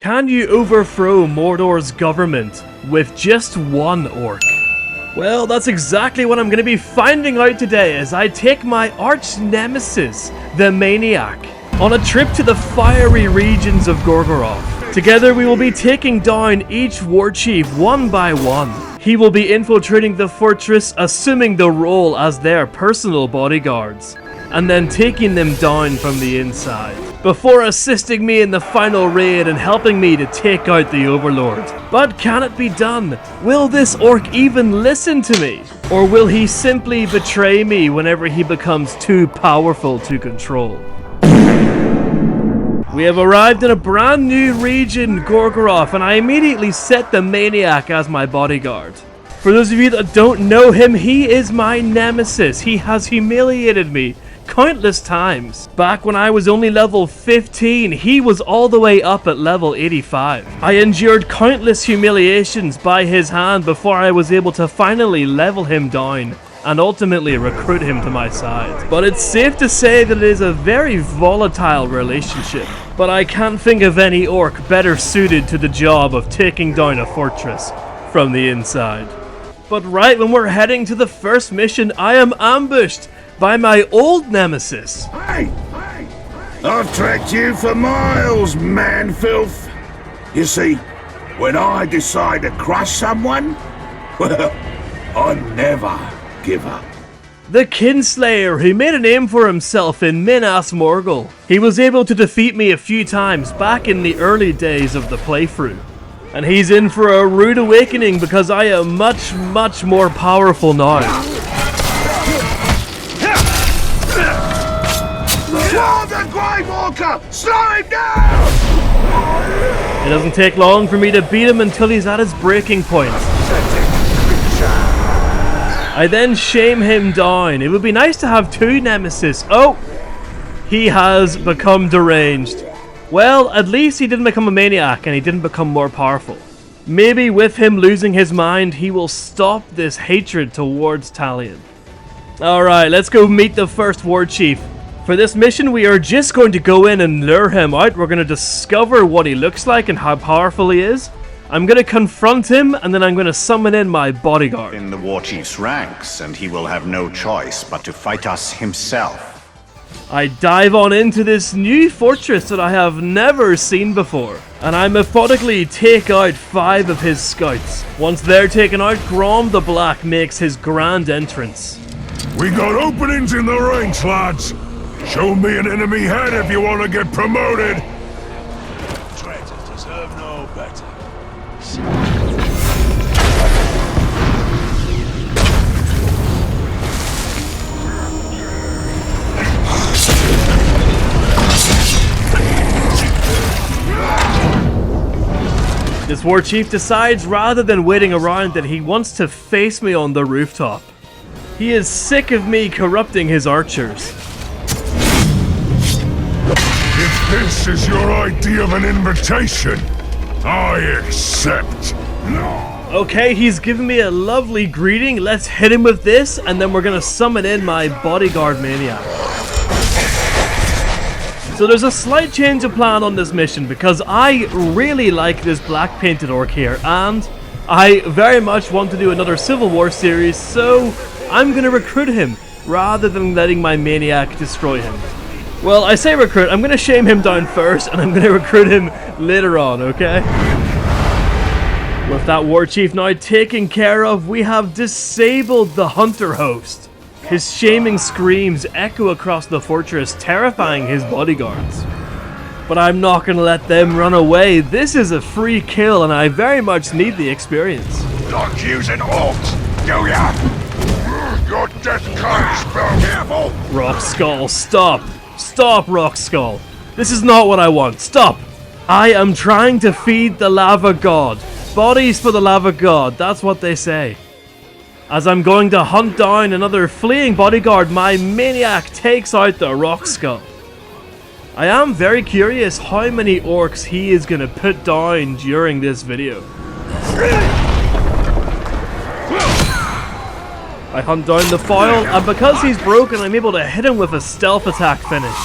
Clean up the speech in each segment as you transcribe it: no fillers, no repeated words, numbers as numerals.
Can you overthrow Mordor's government with just one orc? Well, that's exactly what I'm going to be finding out today as I take my arch nemesis, the Maniac, on a trip to the fiery regions of Gorgoroth. Together we will be taking down each warchief one by one. He will be infiltrating the fortress, assuming the role as their personal bodyguards, and then taking them down from the inside, before assisting me in the final raid and helping me to take out the Overlord. But can it be done? Will this orc even listen to me? Or will he simply betray me whenever he becomes too powerful to control? We have arrived in a brand new region, Gorgoroth, and I immediately set the Maniac as my bodyguard. For those of you that don't know him, he is my nemesis. He has humiliated me countless times. Back when I was only level 15, he was all the way up at level 85. I endured countless humiliations by his hand before I was able to finally level him down and ultimately recruit him to my side. But it's safe to say that it is a very volatile relationship. But I can't think of any orc better suited to the job of taking down a fortress from the inside. But right when we're heading to the first mission, I am ambushed by my old nemesis. Hey! I've tracked you for miles, man filth. You see, when I decide to crush someone, well, I never give up. The Kinslayer, who made a name for himself in Minas Morgul. He was able to defeat me a few times back in the early days of the playthrough. And he's in for a rude awakening because I am much more powerful now. The Grey Walker! Slow him down! It doesn't take long for me to beat him until he's at his breaking point. I then shame him down. It would be nice to have two nemesis. Oh! He has become deranged. Well, at least he didn't become a maniac and he didn't become more powerful. Maybe with him losing his mind, he will stop this hatred towards Talion. Alright, let's go meet the first warchief. For this mission, we are just going to go in and lure him out. We're going to discover what he looks like and how powerful he is. I'm going to confront him, and then I'm going to summon in my bodyguard. In the warchief's ranks, and he will have no choice but to fight us himself. I dive on into this new fortress that I have never seen before, and I methodically take out 5 of his scouts. Once they're taken out, Grom the Black makes his grand entrance. We got openings in the ranks, lads. Show me an enemy head if you want to get promoted. Traitors deserve no better. This warchief decides, rather than waiting around, that he wants to face me on the rooftop. He is sick of me corrupting his archers. If this is your idea of an invitation, I accept. Okay, he's given me a lovely greeting. Let's hit him with this, and then we're gonna summon in my bodyguard maniac. So there's a slight change of plan on this mission because I really like this black painted orc here, and I very much want to do another Civil War series, so I'm gonna recruit him rather than letting my maniac destroy him. Well, I say recruit, I'm gonna shame him down first, and I'm gonna recruit him later on, okay? With that warchief now taken care of, we have disabled the hunter host. His shaming screams echo across the fortress, terrifying his bodyguards. But I'm not gonna let them run away. This is a free kill, and I very much need the experience. Not using orcs, do ya? Your death comes, be careful! Rock Skull, stop! Stop, Rock Skull! This is not what I want. Stop! I am trying to feed the lava god. Bodies for the lava god, that's what they say. As I'm going to hunt down another fleeing bodyguard, my maniac takes out the Rock Skull. I am very curious how many orcs he is going to put down during this video. I hunt down the foil, and because he's broken, I'm able to hit him with a stealth attack finish.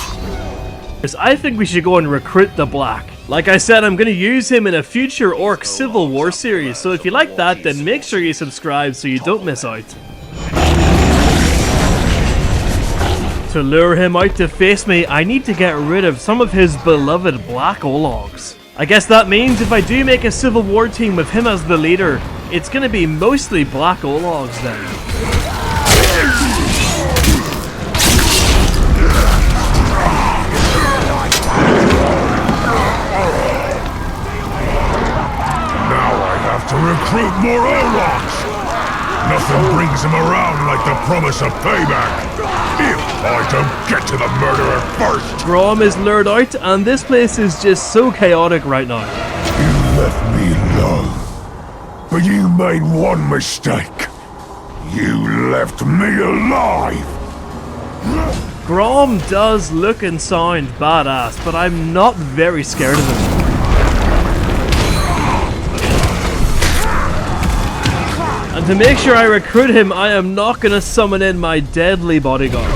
I think we should go and recruit the Black. Like I said, I'm going to use him in a future Orc Civil War series, so if you like that, then make sure you subscribe so you don't miss out. To lure him out to face me, I need to get rid of some of his beloved Black Ologs. I guess that means if I do make a Civil War team with him as the leader, it's going to be mostly Black Ologs then. To recruit more Ologs! Nothing brings him around like the promise of payback. If I don't get to the murderer first! Grom is lured out, and this place is just so chaotic right now. You left me alone, but you made one mistake. You left me alive! Grom does look and sound badass, but I'm not very scared of him. And to make sure I recruit him, I am not going to summon in my deadly bodyguard.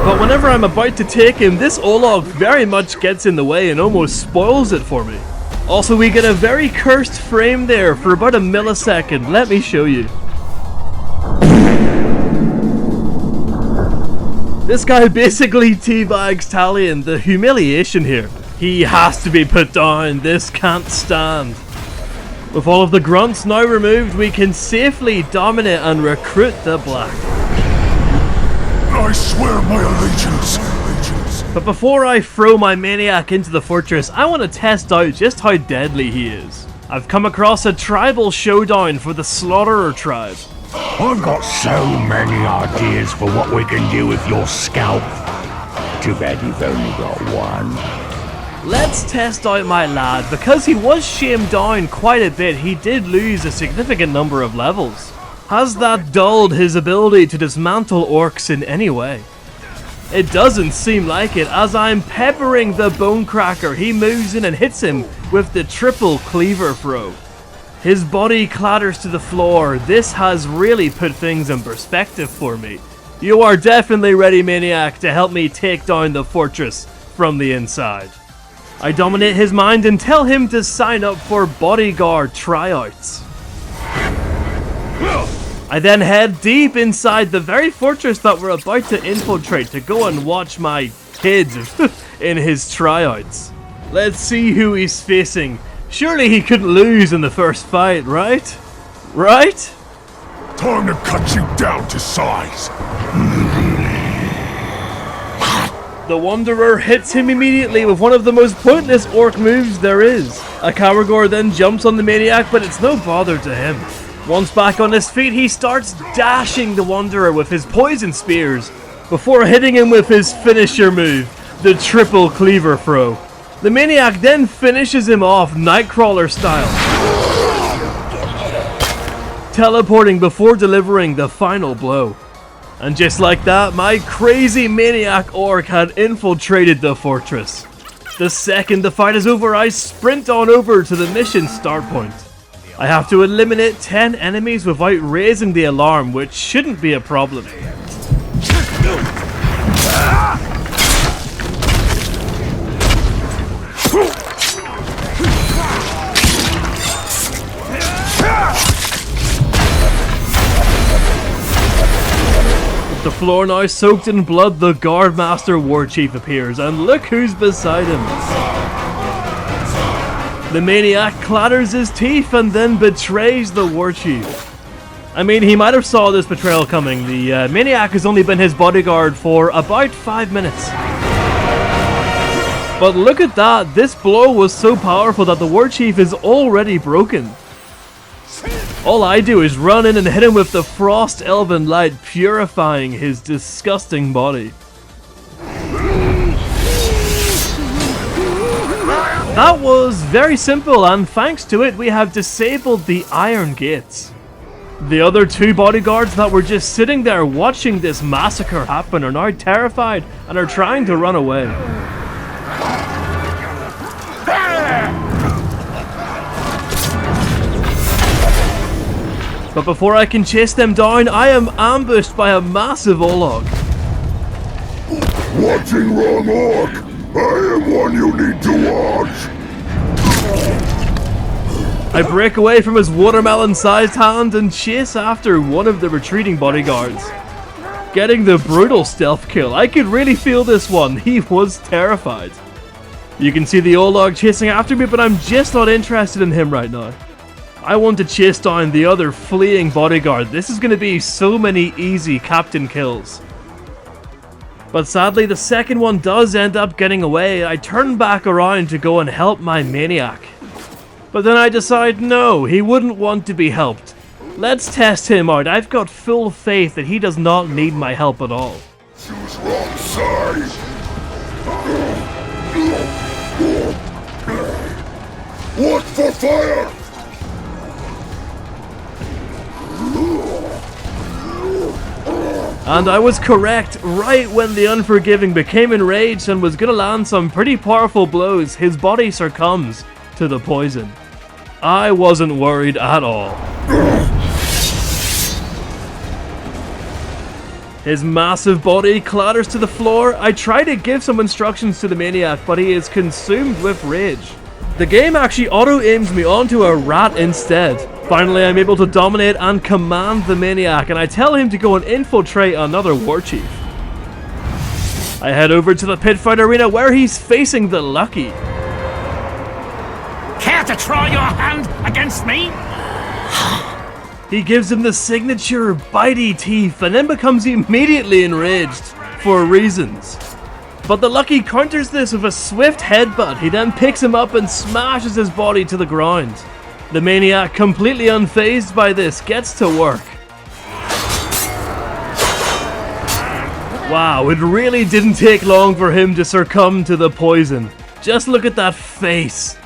But whenever I'm about to take him, this Olog very much gets in the way and almost spoils it for me. Also, we get a very cursed frame there for about a millisecond. Let me show you. This guy basically teabags Talion. The humiliation here. He has to be put down. This can't stand. With all of the grunts now removed, we can safely dominate and recruit the Black. I swear my allegiance. But before I throw my maniac into the fortress, I want to test out just how deadly he is. I've come across a tribal showdown for the Slaughterer tribe. I've got so many ideas for what we can do with your scalp. Too bad you've only got one. Let's test out my lad. Because he was shamed down quite a bit, he did lose a significant number of levels. Has that dulled his ability to dismantle orcs in any way? It doesn't seem like it. As I'm peppering the bone cracker, he moves in and hits him with the triple cleaver throw. His body clatters to the floor. This has really put things in perspective for me. You are definitely ready, Maniac, to help me take down the fortress from the inside. I dominate his mind and tell him to sign up for bodyguard tryouts. I then head deep inside the very fortress that we're about to infiltrate to go and watch my kid in his tryouts. Let's see who he's facing. Surely he couldn't lose in the first fight, right? Right? Time to cut you down to size. The Wanderer hits him immediately with one of the most pointless orc moves there is. A Caragor then jumps on the Maniac, but it's no bother to him. Once back on his feet, he starts dashing the Wanderer with his poison spears before hitting him with his finisher move, the triple cleaver throw. The Maniac then finishes him off Nightcrawler style, teleporting before delivering the final blow. And just like that, my crazy Maniac orc had infiltrated the fortress. The second the fight is over, I sprint on over to the mission start point. I have to eliminate 10 enemies without raising the alarm, which shouldn't be a problem. The floor now soaked in blood, the Guardmaster Warchief appears, and look who's beside him. The Maniac clatters his teeth and then betrays the Warchief. I mean, he might have saw this betrayal coming. The Maniac has only been his bodyguard for about 5 minutes. But look at that, this blow was so powerful that the Warchief is already broken. All I do is run in and hit him with the Frost Elven Light, purifying his disgusting body. That was very simple, and thanks to it we have disabled the Iron Gates. The other 2 bodyguards that were just sitting there watching this massacre happen are now terrified and are trying to run away. But before I can chase them down, I am ambushed by a massive Olog. Watching wrong orc! I am one you need to watch! I break away from his watermelon-sized hand and chase after one of the retreating bodyguards. Getting the brutal stealth kill. I could really feel this one. He was terrified. You can see the Olog chasing after me, but I'm just not interested in him right now. I want to chase down the other fleeing bodyguard. This is going to be so many easy captain kills. But sadly, the second one does end up getting away. I turn back around to go and help my maniac. But then I decide, no, he wouldn't want to be helped. Let's test him out. I've got full faith that he does not need my help at all. Choose wrong side! What for fire? And I was correct. Right when the Unforgiving became enraged and was gonna land some pretty powerful blows, his body succumbs to the poison. I wasn't worried at all. His massive body clatters to the floor. I try to give some instructions to the maniac, but he is consumed with rage. The game actually auto-aims me onto a rat instead. Finally, I'm able to dominate and command the maniac, and I tell him to go and infiltrate another warchief. I head over to the pit fight arena where he's facing the Lucky. Care to try your hand against me? He gives him the signature bitey teeth and then becomes immediately enraged for reasons. But the Lucky counters this with a swift headbutt. He then picks him up and smashes his body to the ground. The maniac, completely unfazed by this, gets to work. Wow, it really didn't take long for him to succumb to the poison. Just look at that face.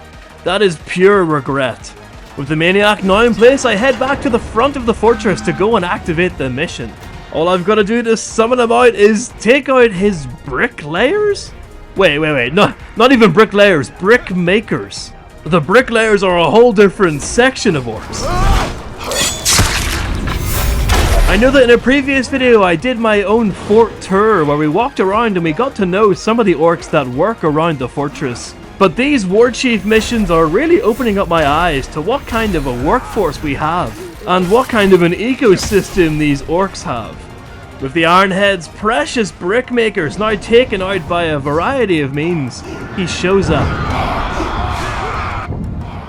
That is pure regret. With the maniac now in place, I head back to the front of the fortress to go and activate the mission. All I've got to do to summon him out is take out his bricklayers? Wait, not even bricklayers, brickmakers. The bricklayers are a whole different section of orcs. I know that in a previous video I did my own fort tour where we walked around and we got to know some of the orcs that work around the fortress. But these warchief missions are really opening up my eyes to what kind of a workforce we have, and what kind of an ecosystem these orcs have. With the Ironhead's precious brickmakers now taken out by a variety of means, he shows up.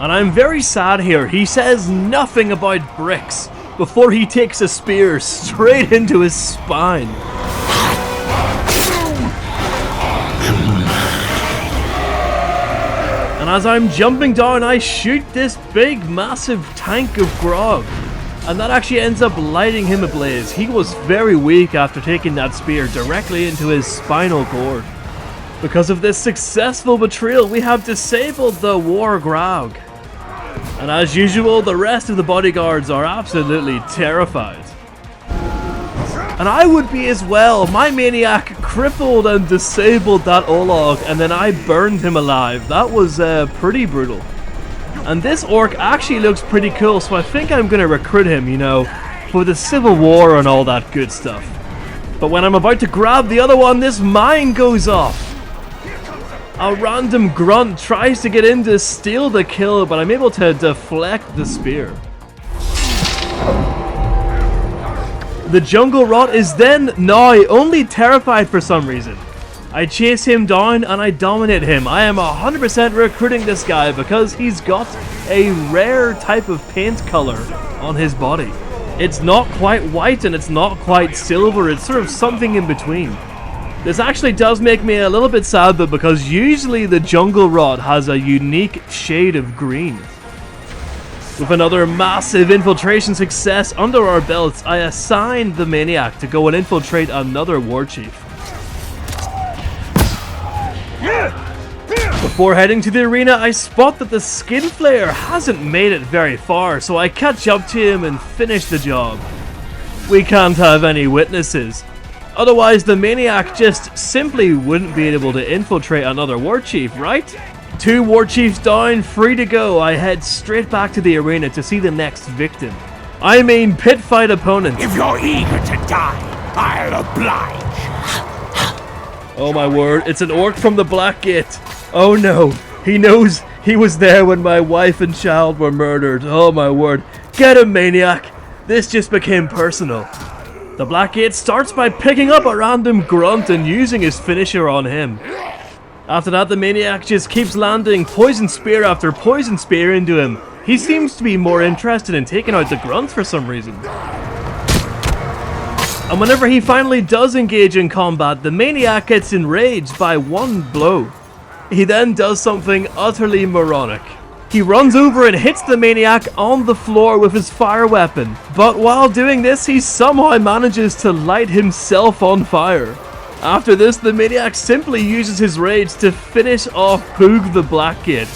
And I'm very sad here, he says nothing about bricks before he takes a spear straight into his spine. And as I'm jumping down, I shoot this big, massive tank of grog. And that actually ends up lighting him ablaze. He was very weak after taking that spear directly into his spinal cord. Because of this successful betrayal, we have disabled the war grog. And as usual, the rest of the bodyguards are absolutely terrified. And I would be as well. My maniac crippled and disabled that Olog, and then I burned him alive. That was pretty brutal. And this orc actually looks pretty cool, so I think I'm going to recruit him, you know, for the Civil War and all that good stuff. But when I'm about to grab the other one, this mine goes off. A random grunt tries to get in to steal the kill, but I'm able to deflect the spear. The jungle rot is then now only terrified for some reason. I chase him down and I dominate him. I am 100% recruiting this guy because he's got a rare type of paint color on his body. It's not quite white and it's not quite silver, it's sort of something in between. This actually does make me a little bit sad though, because usually the jungle rot has a unique shade of green. With another massive infiltration success under our belts, I assigned the maniac to go and infiltrate another warchief. Before heading to the arena, I spot that the skin flayer hasn't made it very far, so I catch up to him and finish the job. We can't have any witnesses. Otherwise, the maniac just simply wouldn't be able to infiltrate another warchief, right? 2 warchiefs down, free to go. I head straight back to the arena to see the next victim. I mean pit fight opponent. If you're eager to die, I'll oblige. Oh my word, it's an orc from the Black Gate. Oh no, he knows he was there when my wife and child were murdered. Oh my word. Get him, maniac. This just became personal. The Black Gate starts by picking up a random grunt and using his finisher on him. After that, the maniac just keeps landing poison spear after poison spear into him. He seems to be more interested in taking out the grunts for some reason. And whenever he finally does engage in combat, the maniac gets enraged by one blow. He then does something utterly moronic. He runs over and hits the maniac on the floor with his fire weapon. But while doing this, he somehow manages to light himself on fire. After this, the maniac simply uses his rage to finish off Poog the Black Gate.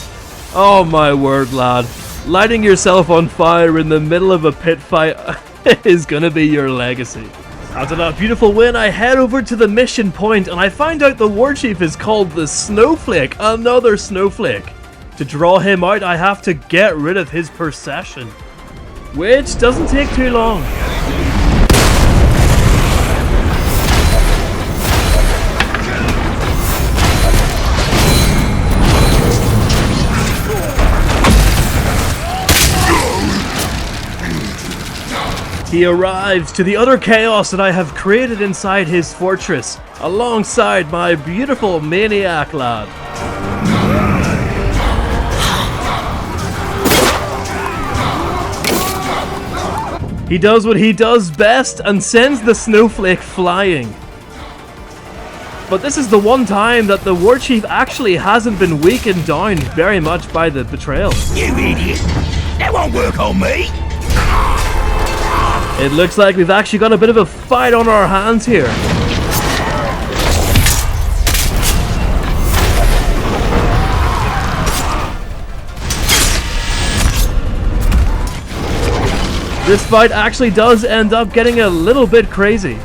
Oh my word, lad. Lighting yourself on fire in the middle of a pit fight is gonna be your legacy. After that beautiful win, I head over to the mission point and I find out the warchief is called the Snowflake, another snowflake. To draw him out, I have to get rid of his procession, which doesn't take too long. He arrives to the utter chaos that I have created inside his fortress, alongside my beautiful maniac lad. He does what he does best and sends the snowflake flying. But this is the one time that the warchief actually hasn't been weakened down very much by the betrayal. You idiot! That won't work on me! It looks like we've actually got a bit of a fight on our hands here. This fight actually does end up getting a little bit crazy.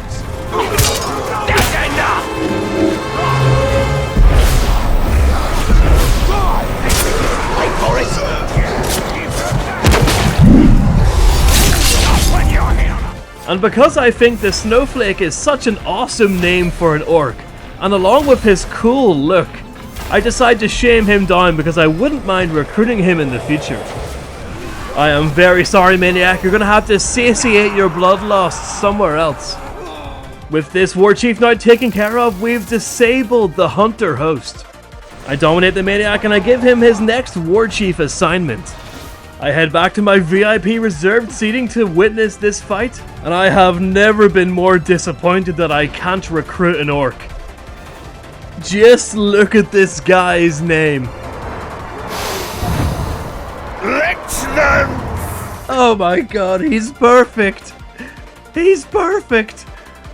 And because I think the Snowflake is such an awesome name for an orc, and along with his cool look, I decide to shame him down because I wouldn't mind recruiting him in the future. I am very sorry, maniac, you're gonna have to satiate your bloodlust somewhere else. With this warchief now taken care of, we've disabled the hunter host. I dominate the maniac and I give him his next warchief assignment. I head back to my VIP reserved seating to witness this fight, and I have never been more disappointed that I can't recruit an orc. Just look at this guy's name. Excellent! Oh my god, he's perfect. He's perfect.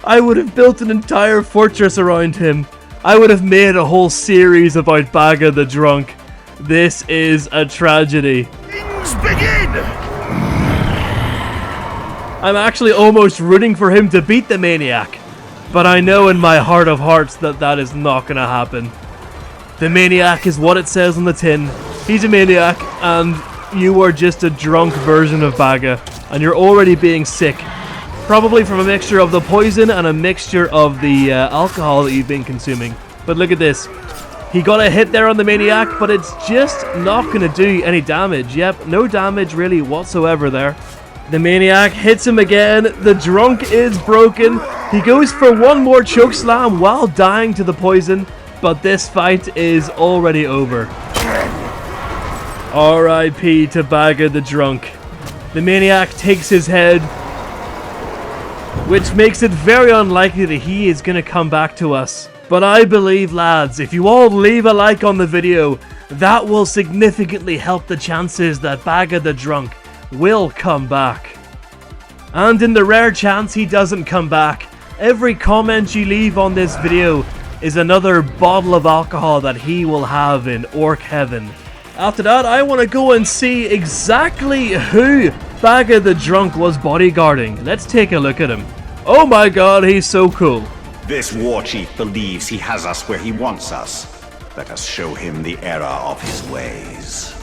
I would have built an entire fortress around him. I would have made a whole series about Bagga the Drunk. This is a tragedy. Begin! I'm actually almost rooting for him to beat the maniac, but I know in my heart of hearts that that is not gonna happen. The maniac is what it says on the tin. He's a maniac, and you are just a drunk version of Bagga, and you're already being sick. Probably from a mixture of the poison and a mixture of the alcohol that you've been consuming. But look at this. He got a hit there on the maniac, but it's just not going to do any damage. Yep, no damage really whatsoever there. The maniac hits him again. The drunk is broken. He goes for one more choke slam while dying to the poison, but this fight is already over. R.I.P. to Bagga the Drunk. The maniac takes his head, which makes it very unlikely that he is going to come back to us. But I believe, lads, if you all leave a like on the video, that will significantly help the chances that Bagga the Drunk will come back. And in the rare chance he doesn't come back, every comment you leave on this video is another bottle of alcohol that he will have in Orc Heaven. After that, I want to go and see exactly who Bagga the Drunk was bodyguarding. Let's take a look at him. Oh my god, he's so cool. This warchief believes he has us where he wants us. Let us show him the error of his ways.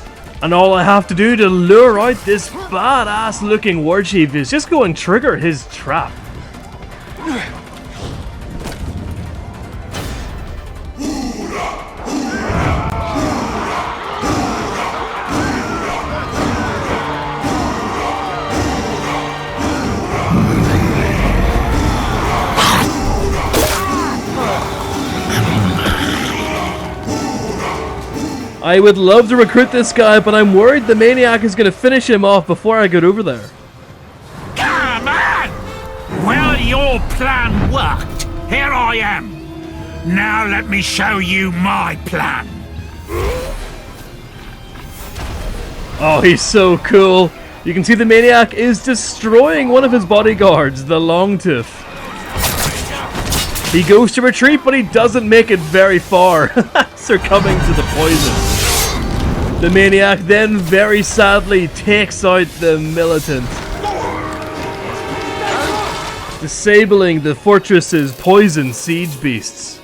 And all I have to do to lure out this badass looking warchief is just go and trigger his trap. I would love to recruit this guy, but I'm worried the maniac is going to finish him off before I get over there. Come on! Well, your plan worked. Here I am. Now let me show you my plan. Oh, he's so cool. You can see the maniac is destroying one of his bodyguards, the Longtooth. He goes to retreat, but he doesn't make it very far, succumbing to the poison. The maniac then very sadly takes out the militant, disabling the fortress's poison siege beasts.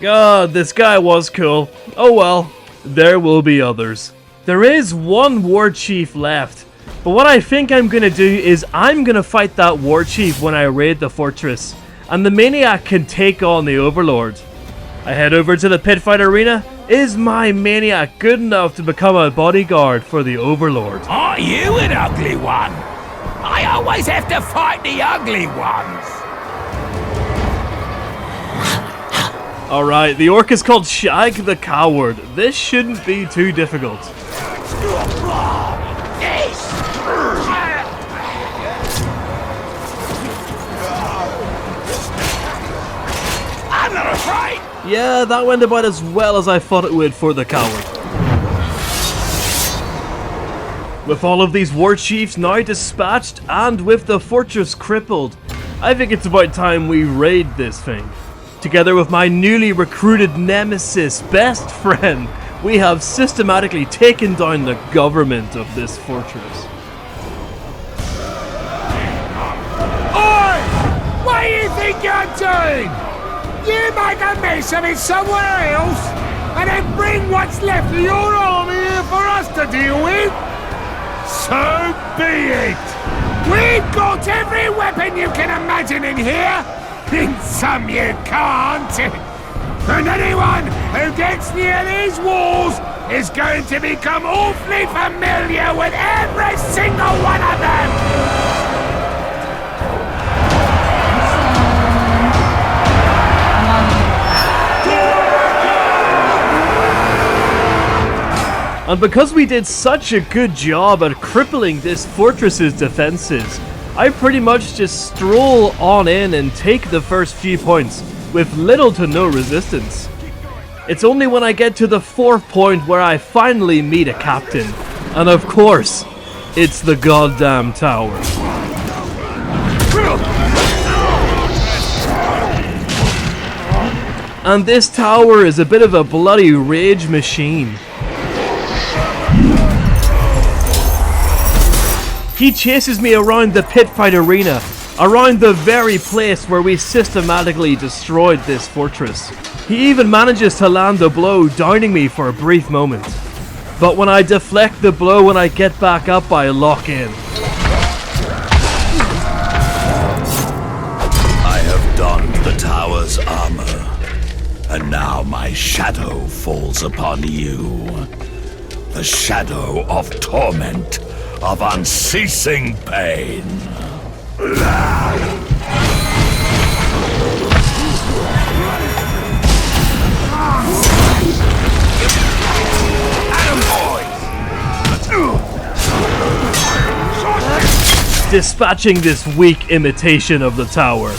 God, this guy was cool. Oh well, there will be others. There is one warchief left, but what I think I'm gonna do is I'm gonna fight that warchief when I raid the fortress, and the maniac can take on the overlord. I head over to the pitfight arena. Is my maniac good enough to become a bodyguard for the overlord? Are you an ugly one? I always have to fight the ugly ones. Alright, the orc is called Shag the Coward. This shouldn't be too difficult. I'm not afraid. Yeah, that went about as well as I thought it would for the coward. With all of these warchiefs now dispatched and with the fortress crippled, I think it's about time we raid this thing. Together with my newly recruited nemesis best friend, we have systematically taken down the government of this fortress. Oi! What do you think you're doing? You make a mess of it somewhere else, and then bring what's left of your army here for us to deal with? So be it! We've got every weapon you can imagine in here, in some you can't. And anyone who gets near these walls is going to become awfully familiar with every single one of them! And because we did such a good job at crippling this fortress's defenses, I pretty much just stroll on in and take the first few points with little to no resistance. It's only when I get to the 4th point where I finally meet a captain. And of course, it's the goddamn tower. And this tower is a bit of a bloody rage machine. He chases me around the pitfight arena, around the very place where we systematically destroyed this fortress. He even manages to land a blow, downing me for a brief moment. But when I deflect the blow and I get back up, I lock in. I have donned the tower's armor, and now my shadow falls upon you. The shadow of torment, of unceasing pain. Dispatching this weak imitation of the tower.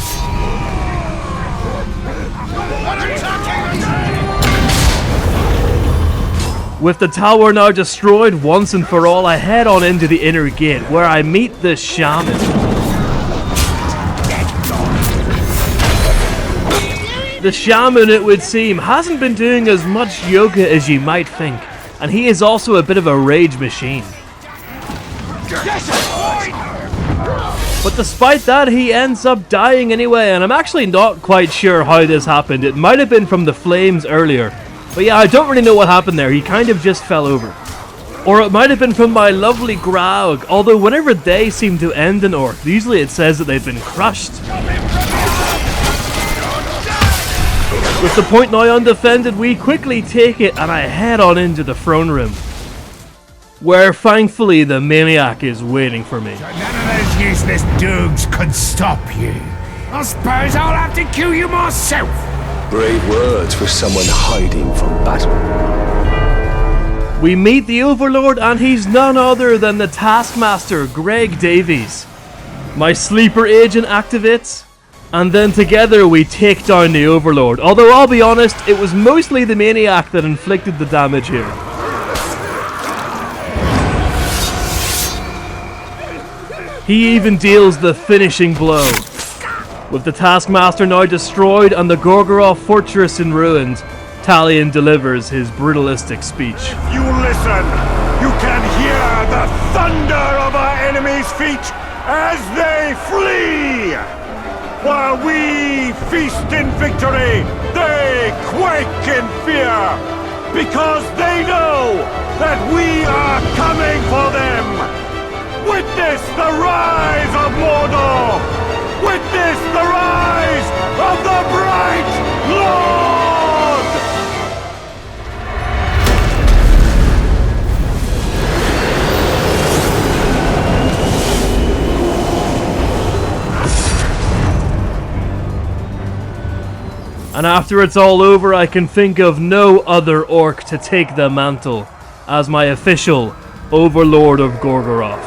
With the tower now destroyed once and for all, I head on into the inner gate where I meet the shaman. The shaman, it would seem, hasn't been doing as much yoga as you might think, and he is also a bit of a rage machine. But despite that, he ends up dying anyway, and I'm actually not quite sure how this happened. It might have been from the flames earlier. But yeah, I don't really know what happened there. He kind of just fell over. Or it might have been from my lovely Graug, although whenever they seem to end an orc, usually it says that they've been crushed. With the point now undefended, we quickly take it and I head on into the throne room, where thankfully the maniac is waiting for me. None of those useless doogs could stop you. I suppose I'll have to kill you myself. Brave words for someone hiding from battle. We meet the Overlord and he's none other than the Taskmaster, Greg Davies. My sleeper agent activates, and then together we take down the Overlord. Although I'll be honest, it was mostly the maniac that inflicted the damage here. He even deals the finishing blow. With the Taskmaster now destroyed and the Gorgoroth fortress in ruins, Talion delivers his brutalistic speech. If you listen, you can hear the thunder of our enemies' feet as they flee. While we feast in victory, they quake in fear, because they know that we are coming for them. Witness the rise of Mordor! Witness the rise of the Bright Lord! And after it's all over, I can think of no other orc to take the mantle as my official Overlord of Gorgoroth.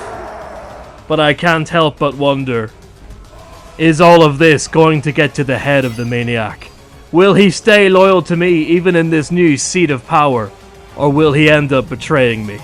But I can't help but wonder, is all of this going to get to the head of the maniac? Will he stay loyal to me even in this new seat of power, or will he end up betraying me?